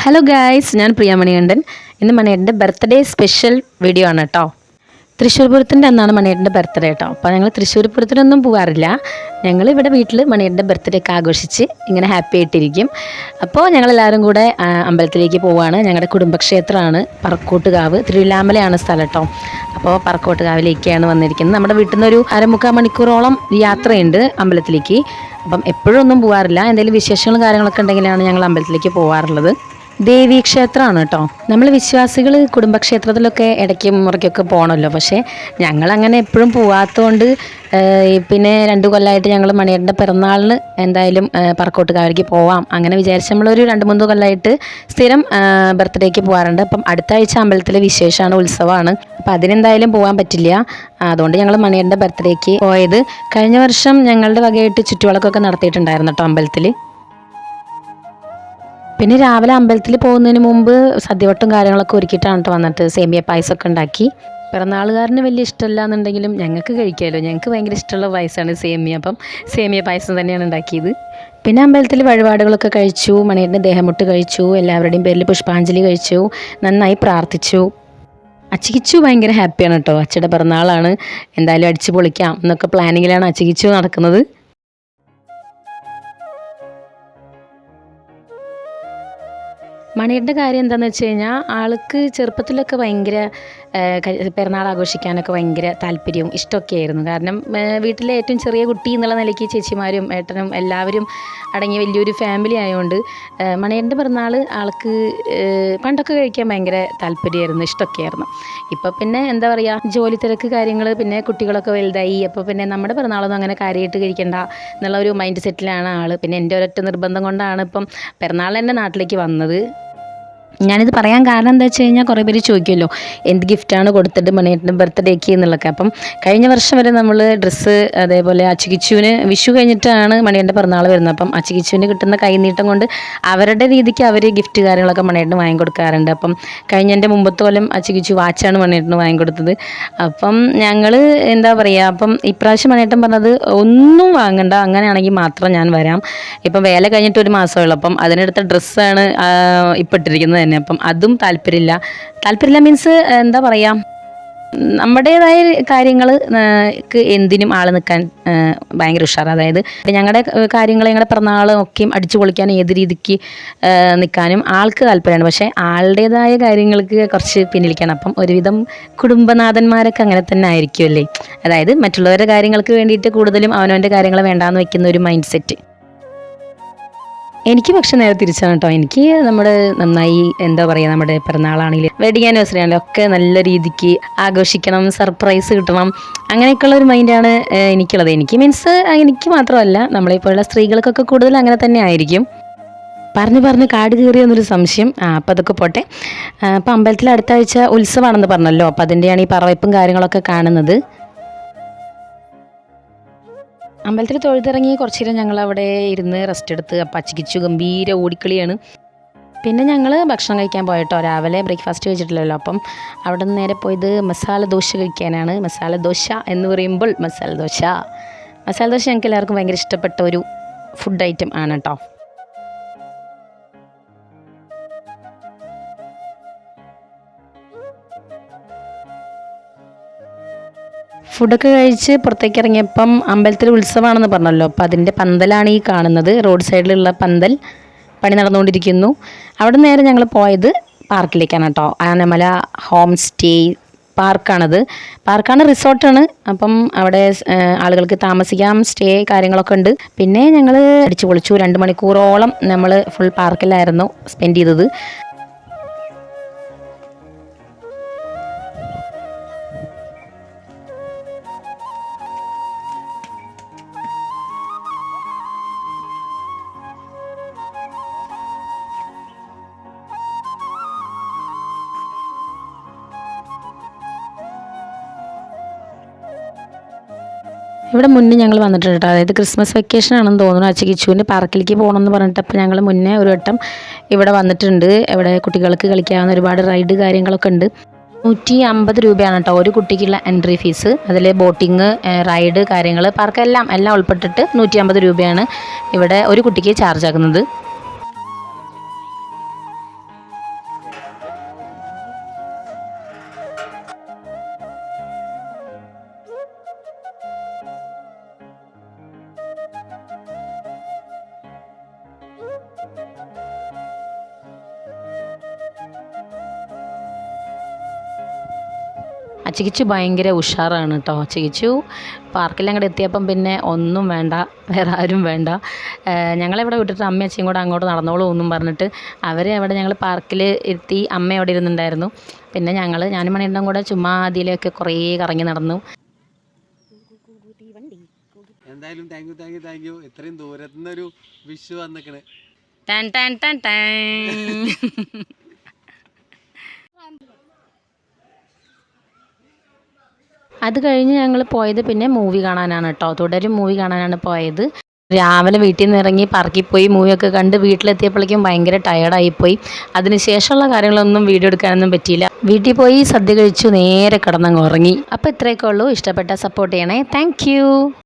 Hello guys, ഞാൻ പ്രിയ മണികണ്ഠൻ. ഇന്ന് മണിയേട്ടൻ്റെ birthday special video ആണ് കേട്ടോ. തൃശ്ശൂർ പൂരത്തിൻ്റെ അന്നാണ് മണിയേട്ടൻ്റെ ബർത്ത്ഡേ കേട്ടോ. അപ്പോൾ ഞങ്ങൾ തൃശ്ശൂർ പൂരത്തിനൊന്നും പോകാറില്ല. ഞങ്ങളിവിടെ വീട്ടിൽ മണിയേട്ടൻ്റെ ബർത്ത്ഡേ ഒക്കെ ആഘോഷിച്ച് ഇങ്ങനെ ഹാപ്പി ആയിട്ടിരിക്കും. അപ്പോൾ ഞങ്ങളെല്ലാവരും കൂടെ അമ്പലത്തിലേക്ക് പോവുകയാണ്. ഞങ്ങളുടെ കുടുംബക്ഷേത്രമാണ് പറക്കോട്ടുകാവ്, തിരുവില്ലാമലയാണ് സ്ഥലം കേട്ടോ. അപ്പോൾ പറക്കോട്ടുകാവിലേക്കാണ് വന്നിരിക്കുന്നത്. നമ്മുടെ വീട്ടിൽ നിന്ന് ഒരു അരമുക്കാൽ മണിക്കൂറോളം യാത്രയുണ്ട് അമ്പലത്തിലേക്ക്. അപ്പം എപ്പോഴും ഒന്നും പോകാറില്ല. എന്തെങ്കിലും വിശേഷങ്ങളും കാര്യങ്ങളൊക്കെ ഉണ്ടെങ്കിലാണ് ഞങ്ങൾ അമ്പലത്തിലേക്ക് പോകാറുള്ളത്. ദേവീക്ഷേത്രമാണ് കേട്ടോ. നമ്മൾ വിശ്വാസികൾ കുടുംബക്ഷേത്രത്തിലൊക്കെ ഇടയ്ക്ക് മുറയ്ക്കൊക്കെ പോകണമല്ലോ. പക്ഷേ ഞങ്ങളങ്ങനെ എപ്പോഴും പോകാത്തതുകൊണ്ട് പിന്നെ 2 കൊല്ലമായിട്ട് ഞങ്ങൾ മണിയേട്ടൻ്റെ പിറന്നാളിന് എന്തായാലും പറക്കോട്ടുകാവിലേക്ക് പോവാം അങ്ങനെ വിചാരിച്ച് നമ്മളൊരു 2-3 കൊല്ലമായിട്ട് സ്ഥിരം ബർത്ത്ഡേക്ക് പോകാറുണ്ട്. അപ്പം അടുത്ത ആഴ്ച അമ്പലത്തിലെ വിശേഷമാണ്, ഉത്സവമാണ്. അപ്പം അതിനെന്തായാലും പോകാൻ പറ്റില്ല. അതുകൊണ്ട് ഞങ്ങൾ മണിയേട്ടൻ്റെ ബർത്ത്ഡേക്ക് പോയത്. കഴിഞ്ഞ വർഷം ഞങ്ങളുടെ വകയായിട്ട് ചുറ്റുവിളക്കൊക്കെ നടത്തിയിട്ടുണ്ടായിരുന്നു കേട്ടോ അമ്പലത്തിൽ. പിന്നെ രാവിലെ അമ്പലത്തിൽ പോകുന്നതിന് മുമ്പ് സദ്യവട്ടും കാര്യങ്ങളൊക്കെ ഒരുക്കിയിട്ടാണ് കേട്ടോ വന്നിട്ട് സേമിയ പായസമൊക്കെ ഉണ്ടാക്കി. പിറന്നാളുകാരന് വലിയ ഇഷ്ടമല്ല എന്നുണ്ടെങ്കിലും ഞങ്ങൾക്ക് കഴിക്കാമല്ലോ, ഞങ്ങൾക്ക് ഭയങ്കര ഇഷ്ടമുള്ള പായസമാണ് സേമിയ. അപ്പം സേമിയ പായസം തന്നെയാണ് ഉണ്ടാക്കിയത്. പിന്നെ അമ്പലത്തിൽ വഴിപാടുകളൊക്കെ കഴിച്ചു, മണിയേട്ടൻ്റെ ദേഹമുട്ട് കഴിച്ചു, എല്ലാവരുടെയും പേരിൽ പുഷ്പാഞ്ജലി കഴിച്ചു, നന്നായി പ്രാർത്ഥിച്ചു. അച്ചിക്കിച്ചു ഭയങ്കര ഹാപ്പിയാണ് കേട്ടോ. അച്ഛയുടെ പിറന്നാളാണ്, എന്തായാലും അടിച്ചു പൊളിക്കാം എന്നൊക്കെ പ്ലാനിങ്ങിലാണ് അച്ചിക്കിച്ചു നടക്കുന്നത്. മണിയേട്ടൻ്റെ കാര്യം എന്താണെന്ന് വെച്ച് കഴിഞ്ഞാൽ ആൾക്ക് ചെറുപ്പത്തിലൊക്കെ ഭയങ്കര പിറന്നാൾ ആഘോഷിക്കാനൊക്കെ ഭയങ്കര താല്പര്യവും ഇഷ്ടമൊക്കെ ആയിരുന്നു. കാരണം വീട്ടിലെ ഏറ്റവും ചെറിയ കുട്ടി എന്നുള്ള നിലയ്ക്ക് ചേച്ചിമാരും ഏട്ടനും എല്ലാവരും അടങ്ങിയ വലിയൊരു ഫാമിലി ആയതുകൊണ്ട് മണിയേട്ടൻ്റെ പിറന്നാൾ ആൾക്ക് പണ്ടൊക്കെ കഴിക്കാൻ ഭയങ്കര താല്പര്യമായിരുന്നു, ഇഷ്ടമൊക്കെ ആയിരുന്നു. ഇപ്പോൾ പിന്നെ എന്താ പറയുക, ജോലി തിരക്ക് കാര്യങ്ങൾ, പിന്നെ കുട്ടികളൊക്കെ വലുതായി. അപ്പോൾ പിന്നെ നമ്മുടെ പിറന്നാളൊന്നും അങ്ങനെ കാര്യമായിട്ട് കഴിക്കണ്ട എന്നുള്ള ഒരു മൈൻഡ് സെറ്റിലാണ് ആൾ. പിന്നെ എൻ്റെ ഒരൊറ്റ നിർബന്ധം കൊണ്ടാണ് ഇപ്പം പിറന്നാൾ എൻ്റെ നാട്ടിലേക്ക് വന്നത്. ഞാനിത് പറയാൻ കാരണം എന്താ വെച്ച് കഴിഞ്ഞാൽ കുറേ പേര് ചോദിക്കുമല്ലോ എന്ത് ഗിഫ്റ്റാണ് കൊടുത്തിട്ട് മണിയേട്ടൻ്റെ ബർത്ത്ഡേക്ക് എന്നുള്ളതൊക്കെ. അപ്പം കഴിഞ്ഞ വർഷം വരെ നമ്മൾ ഡ്രസ്സ്, അതേപോലെ അച്ചിക്കിച്ചുവിന് വിഷു കഴിഞ്ഞിട്ടാണ് മണിയേട്ടൻ്റെ പിറന്നാൾ വരുന്നത്. അപ്പം അച്ചിക്കിച്ചുവിന് കിട്ടുന്ന കൈനീട്ടം കൊണ്ട് അവരുടെ രീതിക്ക് അവർ ഗിഫ്റ്റ് കാര്യങ്ങളൊക്കെ മണിയേട്ടന് വാങ്ങിക്കൊടുക്കാറുണ്ട്. അപ്പം കഴിഞ്ഞതിൻ്റെ മുമ്പത്തെ കൊല്ലം അച്ചിക്കിച്ചു വാച്ചാണ് മണിയേട്ടന് വാങ്ങിക്കൊടുത്തത്. അപ്പം ഞങ്ങൾ എന്താ പറയുക, അപ്പം ഇപ്രാവശ്യം മണിയേട്ടൻ പറഞ്ഞത് ഒന്നും വാങ്ങണ്ട, അങ്ങനെയാണെങ്കിൽ മാത്രം ഞാൻ വരാം. ഇപ്പം വേല കഴിഞ്ഞിട്ട് 1 മാസമുള്ളൂ. അപ്പം അതിനെടുത്ത ഡ്രസ്സാണ് ഇപ്പം ഇട്ടിരിക്കുന്നത് തന്നെ. അപ്പം അതും താല്പര്യമില്ല മീൻസ് എന്താ പറയുക, നമ്മുടേതായ കാര്യങ്ങൾ എന്തിനും ആൾ നിൽക്കാൻ ഭയങ്കര ഉഷാറ്. അതായത് ഞങ്ങളുടെ കാര്യങ്ങൾ, ഞങ്ങളുടെ പിറന്നാളും ഒക്കെയും അടിച്ചു പൊളിക്കാൻ ഏത് രീതിക്ക് നിൽക്കാനും ആൾക്ക് താല്പര്യമാണ്. പക്ഷേ ആളുടേതായ കാര്യങ്ങൾക്ക് കുറച്ച് പിന്നിലിക്കണം. അപ്പം ഒരുവിധം കുടുംബനാഥന്മാരൊക്കെ അങ്ങനെ തന്നെ ആയിരിക്കുമല്ലേ. അതായത് മറ്റുള്ളവരുടെ കാര്യങ്ങൾക്ക് വേണ്ടിയിട്ട് കൂടുതലും അവനവൻ്റെ കാര്യങ്ങൾ വേണ്ടാന്ന് വെക്കുന്ന ഒരു മൈൻഡ് സെറ്റ്. എനിക്ക് പക്ഷെ നേരെ തിരിച്ചാണ് കേട്ടോ. എനിക്ക് നമ്മുടെ നന്നായി എന്താ പറയുക, നമ്മുടെ പിറന്നാളാണെങ്കിലും വെഡിങ് ആനിവേഴ്സറി ആണെങ്കിലും ഒക്കെ നല്ല രീതിക്ക് ആഘോഷിക്കണം, സർപ്രൈസ് കിട്ടണം, അങ്ങനെയൊക്കെയുള്ള ഒരു മൈൻഡാണ് എനിക്കുള്ളത്. എനിക്ക് മീൻസ് എനിക്ക് മാത്രമല്ല, നമ്മളിപ്പോഴുള്ള സ്ത്രീകൾക്കൊക്കെ കൂടുതൽ അങ്ങനെ തന്നെ ആയിരിക്കും. പറഞ്ഞ് കാട് കയറിയെന്നൊരു സംശയം. അപ്പം അതൊക്കെ പോട്ടെ. അപ്പം അമ്പലത്തിൽ അടുത്ത ആഴ്ച ഉത്സവമാണെന്ന് പറഞ്ഞല്ലോ. അപ്പം അതിൻ്റെയാണ് ഈ പറവയ്പ്പും കാര്യങ്ങളൊക്കെ കാണുന്നത്. അമ്പലത്തിൽ തൊഴുതിറങ്ങി കുറച്ച് നേരം ഞങ്ങളവിടെ ഇരുന്ന് റെസ്റ്റ് എടുത്ത്. അപ്പം അച്ചിക്കിച്ചു ഗംഭീര ഓടിക്കളിയാണ്. പിന്നെ ഞങ്ങൾ ഭക്ഷണം കഴിക്കാൻ പോയിട്ടോ. രാവിലെ ബ്രേക്ക്ഫാസ്റ്റ് കഴിച്ചിട്ടില്ലല്ലോ. അപ്പം അവിടെ നിന്ന് നേരെ പോയത് മസാല ദോശ കഴിക്കാനാണ്. മസാല ദോശ എന്ന് പറയുമ്പോൾ മസാല ദോശ ഞങ്ങൾക്ക് എല്ലാവർക്കും ഭയങ്കര ഇഷ്ടപ്പെട്ട ഒരു ഫുഡ് ഐറ്റം ആണ് കേട്ടോ. ഫുഡൊക്കെ കഴിച്ച് പുറത്തേക്ക് ഇറങ്ങിയപ്പം അമ്പലത്തിൽ ഉത്സവമാണെന്ന് പറഞ്ഞല്ലോ. അപ്പം അതിൻ്റെ പന്തലാണ് ഈ കാണുന്നത്. റോഡ് സൈഡിലുള്ള പന്തൽ പണി നടന്നുകൊണ്ടിരിക്കുന്നു. അവിടെ നേരെ ഞങ്ങൾ പോയത് പാർക്കിലേക്കാണ് കേട്ടോ. ആനമല ഹോം സ്റ്റേ പാർക്കാണ്, റിസോർട്ടാണ്. അപ്പം അവിടെ ആളുകൾക്ക് താമസിക്കാം, സ്റ്റേ കാര്യങ്ങളൊക്കെ ഉണ്ട്. പിന്നെ ഞങ്ങൾ അടിച്ചു പൊളിച്ചു. 2 മണിക്കൂറോളം നമ്മൾ ഫുൾ പാർക്കിലായിരുന്നു സ്പെൻഡ് ചെയ്തത്. ഇവിടെ മുന്നേ ഞങ്ങൾ വന്നിട്ടുണ്ട് കേട്ടോ. അതായത് ക്രിസ്മസ് വെക്കേഷൻ ആണെന്ന് തോന്നുന്നു. അച്ചിക്കിച്ചുവിൻ്റെ പാർക്കിലേക്ക് പോകണമെന്ന് പറഞ്ഞിട്ട് അപ്പോൾ ഞങ്ങൾ മുന്നേ ഒരു വട്ടം ഇവിടെ വന്നിട്ടുണ്ട്. ഇവിടെ കുട്ടികൾക്ക് കളിക്കാവുന്ന ഒരുപാട് റൈഡ് കാര്യങ്ങളൊക്കെ ഉണ്ട്. 150 രൂപയാണ് കേട്ടോ ഒരു കുട്ടിക്കുള്ള എൻട്രി ഫീസ്. അതിൽ ബോട്ടിങ്, റൈഡ് കാര്യങ്ങൾ, പാർക്ക് എല്ലാം ഉൾപ്പെട്ടിട്ട് 150 രൂപയാണ് ഇവിടെ ഒരു കുട്ടിക്ക് ചാർജ് ആക്കുന്നത്. ചികിച്ചു ഭയങ്കര ഉഷാറാണ് കേട്ടോ. ചികിച്ചു പാർക്കിൽ അങ്ങോട്ട് എത്തിയപ്പം പിന്നെ ഒന്നും വേണ്ട, വേറെ ആരും വേണ്ട. ഞങ്ങളെവിടെ വിട്ടിട്ട് അമ്മ അച്ഛയും കൂടെ അങ്ങോട്ട് നടന്നോളൂ എന്നും പറഞ്ഞിട്ട് അവരെ അവിടെ ഞങ്ങൾ പാർക്കിൽ എത്തി. അമ്മ അവിടെ ഇരുന്നുണ്ടായിരുന്നു. പിന്നെ ഞാനും മണിയണ്ണനും കൂടെ ചുമ്മാ അതിലൊക്കെ കുറേ കറങ്ങി നടന്നു. എന്തായാലും താങ്ക് യു ഇത്രയും ദൂരത്തുനിന്നൊരു വിഷു വന്നിക്കണ്. അത് കഴിഞ്ഞ് ഞങ്ങൾ പോയത് പിന്നെ മൂവി കാണാനാണ് കേട്ടോ. തുടരും മൂവി കാണാനാണ് പോയത്. രാവിലെ വീട്ടിൽ നിന്ന് ഇറങ്ങി പാർക്കിൽ പോയി മൂവിയൊക്കെ കണ്ട് വീട്ടിലെത്തിയപ്പോഴേക്കും ഭയങ്കര ടയേർഡായിപ്പോയി. അതിന് ശേഷമുള്ള കാര്യങ്ങളൊന്നും വീഡിയോ എടുക്കാനൊന്നും പറ്റിയില്ല. വീട്ടിൽ പോയി സദ്യ കഴിച്ചു നേരെ കിടന്നങ്ങ് ഉറങ്ങി. അപ്പോൾ ഇത്രയൊക്കെ ഉള്ളൂ. ഇഷ്ടപ്പെട്ടാൽ സപ്പോർട്ട് ചെയ്യണേ. താങ്ക്